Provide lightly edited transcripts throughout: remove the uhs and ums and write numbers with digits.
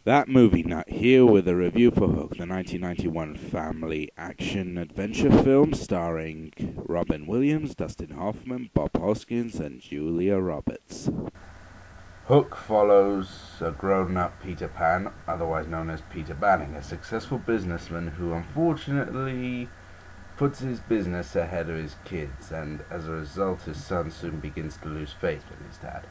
That movie nut here with a review for Hook, the 1991 family action-adventure film starring Robin Williams, Dustin Hoffman, Bob Hoskins, and Julia Roberts. Hook follows a grown-up Peter Pan, otherwise known as Peter Banning, a successful businessman who unfortunately puts his business ahead of his kids, and as a result his son soon begins to lose faith in his dad.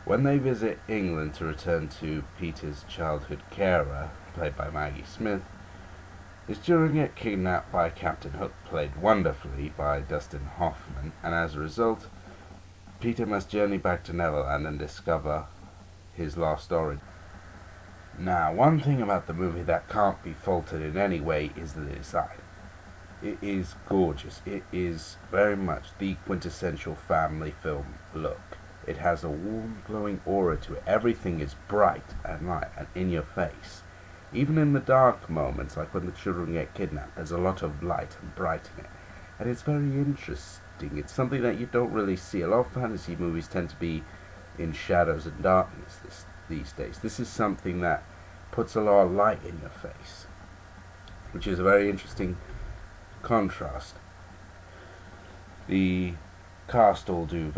When they visit England to return to Peter's childhood carer, played by Maggie Smith, his children get kidnapped by Captain Hook, played wonderfully by Dustin Hoffman, and as a result, Peter must journey back to Neverland and discover his lost origin. Now, one thing about the movie that can't be faulted in any way is the design. It is gorgeous. It is very much the quintessential family film look. It has a warm, glowing aura to it. Everything is bright and light and in your face. Even in the dark moments, like when the children get kidnapped, there's a lot of light and bright in it. And it's very interesting. It's something that you don't really see. A lot of fantasy movies tend to be in shadows and darkness these days. This is something that puts a lot of light in your face, which is a very interesting contrast. The cast all do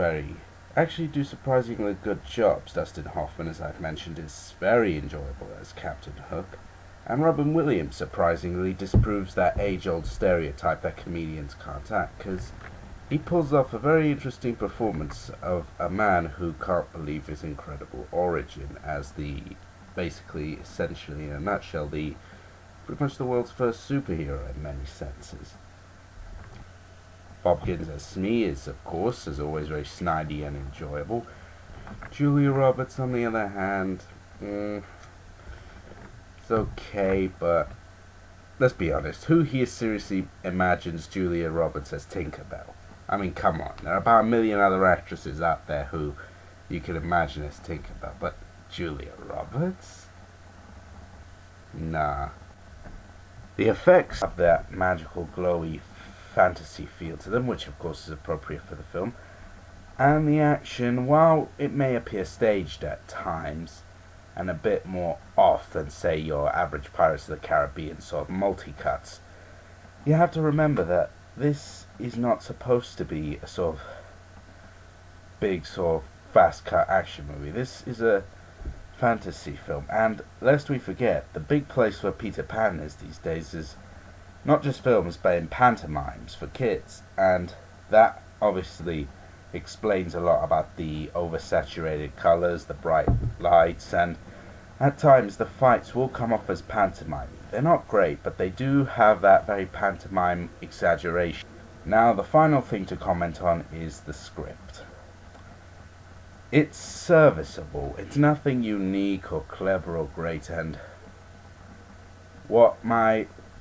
surprisingly good jobs. Dustin Hoffman, as I've mentioned, is very enjoyable as Captain Hook, and Robin Williams surprisingly disproves that age-old stereotype that comedians can't act, because he pulls off a very interesting performance of a man who can't believe his incredible origin as basically, essentially, in a nutshell, pretty much the world's first superhero in many senses. Bob Hoskins as Smee is, of course, as always, very snidey and enjoyable. Julia Roberts, on the other hand, it's okay, but let's be honest, who here seriously imagines Julia Roberts as Tinkerbell? I mean, come on, there are about a million other actresses out there who you can imagine as Tinkerbell, but Julia Roberts? Nah. The effects of that magical, glowy fantasy feel to them, which of course is appropriate for the film, and the action, while it may appear staged at times and a bit more off than, say, your average Pirates of the Caribbean sort of multi-cuts, you have to remember that this is not supposed to be a sort of big, sort of fast-cut action movie. This is a fantasy film, and lest we forget, the big place where Peter Pan is these days is not just films, but in pantomimes for kids, and that obviously explains a lot about the oversaturated colors, the bright lights, and at times the fights will come off as pantomime. They're not great, but they do have that very pantomime exaggeration. Now, the final thing to comment on is the script. It's serviceable. It's nothing unique or clever or great, and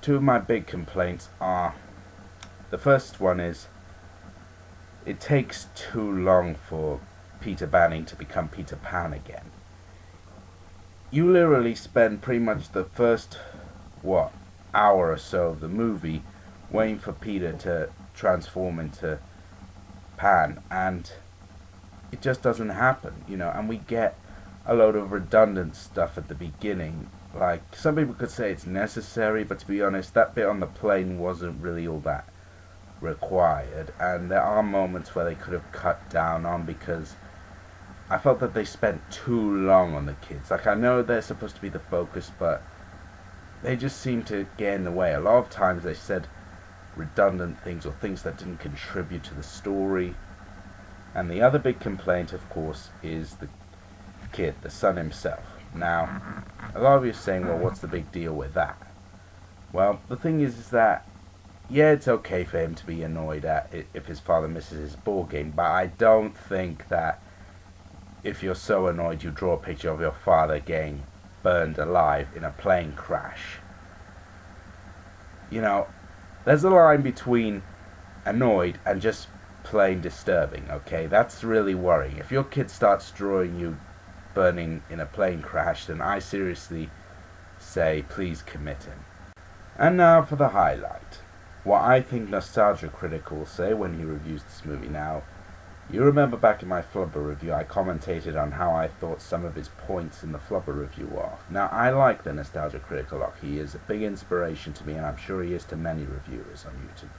two of my big complaints are, the first one is, it takes too long for Peter Banning to become Peter Pan again. You literally spend pretty much the first, hour or so of the movie waiting for Peter to transform into Pan, and it just doesn't happen, and we get a load of redundant stuff at the beginning. Like, some people could say it's necessary, but to be honest, that bit on the plane wasn't really all that required, and there are moments where they could have cut down on, because I felt that they spent too long on the kids. Like, I know they're supposed to be the focus, but they just seem to get in the way. A lot of times they said redundant things or things that didn't contribute to the story. And the other big complaint, of course, is the kid, the son himself. Now, a lot of you are saying, well, what's the big deal with that? Well, the thing is that, yeah, it's okay for him to be annoyed at it if his father misses his ball game, but I don't think that if you're so annoyed you draw a picture of your father getting burned alive in a plane crash. There's a line between annoyed and just plain disturbing, okay? That's really worrying. If your kid starts drawing you burning in a plane crash, then I seriously say, please commit him. And now for the highlight. What I think Nostalgia Critic will say when he reviews this movie. Now, You remember back in my Flubber review, I commentated on how I thought some of his points in the Flubber review were off. Now, I like the Nostalgia Critic a lot. He is a big inspiration to me, and I'm sure he is to many reviewers on YouTube.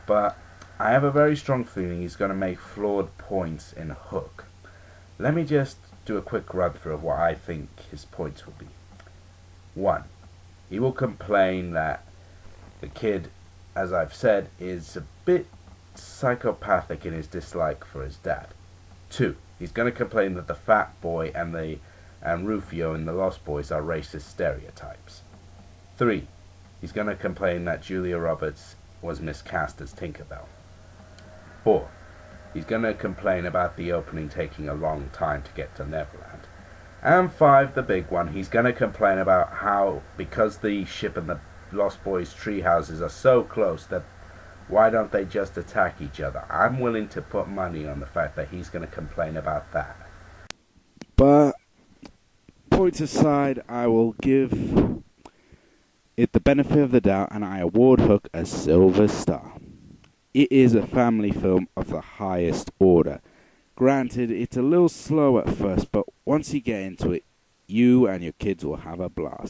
But I have a very strong feeling he's going to make flawed points in Hook. Let me just do a quick run through of what I think his points will be. 1. He will complain that the kid, as I've said, is a bit psychopathic in his dislike for his dad. 2. He's going to complain that the fat boy and Rufio in the Lost Boys are racist stereotypes. 3. He's going to complain that Julia Roberts was miscast as Tinkerbell. 4. He's going to complain about the opening taking a long time to get to Neverland. And 5, the big one, he's going to complain about how, because the ship and the Lost Boys tree houses are so close, that why don't they just attack each other? I'm willing to put money on the fact that he's going to complain about that. But, points aside, I will give it the benefit of the doubt, and I award Hook a silver star. It is a family film of the highest order. Granted, it's a little slow at first, but once you get into it, you and your kids will have a blast.